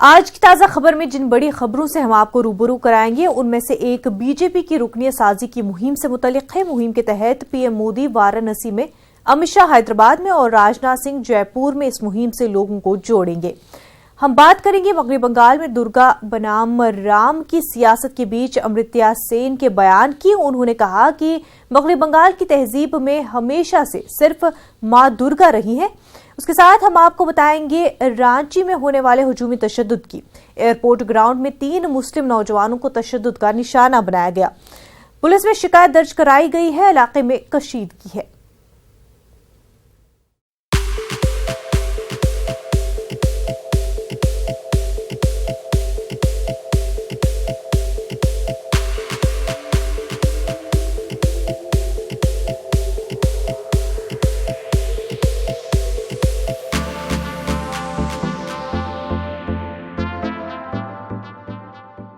आज की ताजा खबर में जिन बड़ी खबरों से हम आपको रूबरू कराएंगे उनमें से एक बीजेपी की रुकनियत साजी की मुहिम से मुतल्लिक है। मुहिम के तहत पीएम मोदी वाराणसी में, अमित शाह हैदराबाद में और राजनाथ सिंह जयपुर में इस मुहिम से लोगों को जोड़ेंगे। हम बात करेंगे मगरबी बंगाल में दुर्गा बनाम राम की सियासत के बीच अमर्त्य सेन के बयान की। उन्होंने कहा कि मगरबी बंगाल की तहजीब में हमेशा से सिर्फ मां दुर्गा रही है। उसके साथ हम आपको बताएंगे रांची में होने वाले हुजूमी तशद्दुद की। एयरपोर्ट ग्राउंड में 3 मुस्लिम नौजवानों को तशद्दुद का निशाना बनाया गया। पुलिस में शिकायत दर्ज कराई गई है। इलाके में कशीदगी है।